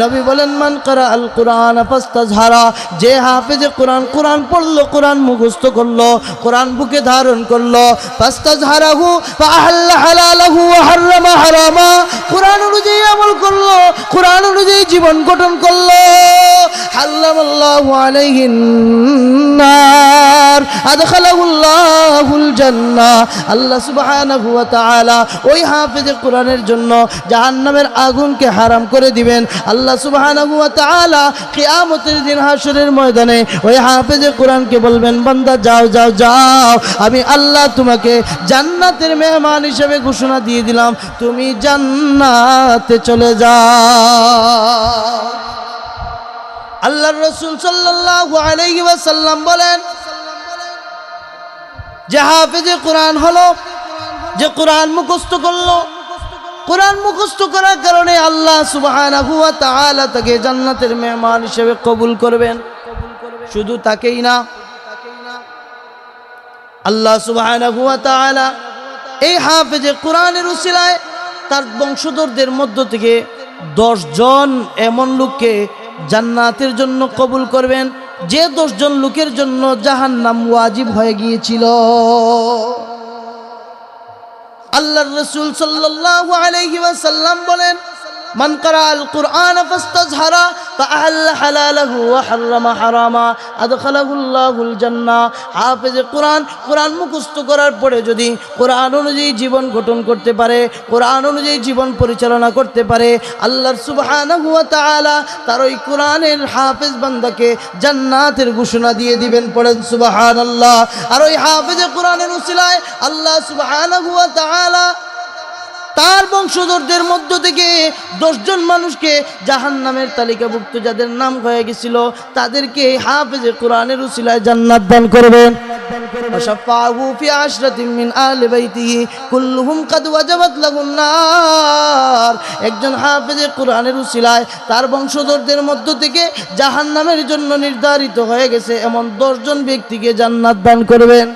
নবী বলেন মান করা আল কোরআন ফাস্তাজহারা, যে হাফেজে কোরআন কোরআন পড়লো, কোরআন মুখস্থ করলো, কোরআন বুকে ধারণ করলো, ফাস্তাজহারাহু ফাআহাল্লা হালালাহু ওয়া হারামা হারামা, কোরআন অনুযায়ী আমল করলো, কোরআন অনুযায়ী জীবন গঠন করলো, হাল্লামাল্লাহু আলাইহিন নার আদখালাহুল্লাহুল জান্নাহ, আল্লাহ সুবহানাহু ওয়া তাআলা ওই হাফেজে কোরআনের জন্য জাহান্নামের আগুনকে হারাম করে দিবেন। আল্লাহ সুবহানাহু ওয়া তাআলা কিয়ামতের দিন হাশরের ময়দানে ওই হাফেজে কোরআনকে বলবেন, বান্দা যাও যাও যাও, আমি আল্লাহ তোমাকে জান্নাতের মেহমান হিসেবে ঘোষণা দিয়ে দিলাম, তুমি জান্নাতে চলে যাও। আল্লাহর রাসূল সাল্লাল্লাহু আলাইহি ওয়াসাল্লাম বলেন, যে হাফেজে কোরআন হলো, যে কোরআন মুখস্থ করলো, কোরআন মুখস্থ করার কারণে আল্লাহ সুবহানাহু ওয়া তাআলা তাকে জান্নাতের মেহমান হিসেবে কবুল করবেন। শুধু তাকেই না, আল্লাহ সুবহানাহু ওয়া তাআলা এই হাফেজে কোরআনের উসিলায় তার বংশধরদের মধ্য থেকে 10 জন এমন লোককে জান্নাতের জন্য কবুল করবেন, যে 10 জন লোকের জন্য জাহান্নাম ওয়াজিব হয়ে গিয়েছিল। আল্লাহর রাসূল সাল্লাল্লাহু আলাইহি ওয়াসাল্লাম বলেন, মান ক্বারা আল কুরআন ফাস্তাজহারা ফাআহাল্লা হালালাহু ওয়া হারামা হারামা আদখালাহুল্লাহুল জান্নাহ, হাফেজে কোরআন কোরআন মুখস্থ করার পরে যদি কোরআন অনুযায়ী জীবন গঠন করতে পারে, কোরআন অনুযায়ী জীবন পরিচালনা করতে পারে, আল্লাহ সুবহানাহু ওয়া তাআলা তার ওই কোরআনের হাফেজ বান্দাকে জান্নাতের ঘোষণা দিয়ে দিবেন। পড়েন সুবহানাল্লাহ। আর ওই হাফেজে কোরআনের উসিলায় আল্লাহ সুবহানাহু ওয়া তাআলা তার বংশধরদের মধ্য থেকে 10 জন মানুষকে জাহান্নামের তালিকাভুক্ত যাদের নাম হয়ে গেছিল তাদেরকে হাফেজে কোরআনের উসিলায় জান্নাত দান করবেন। ওয়াশাফাহু ফি আশরাতিন মিন আহলি বাইতিহি কুল্লুহুম কাদ ওয়াজাবাত লাহুন নার, একজন হাফেজে কোরআনের উসিলায় তার বংশধরদের মধ্য থেকে জাহান্নামের জন্য নির্ধারিত হয়ে গেছে এমন 10 জন ব্যক্তিকে জান্নাত দান করবেন।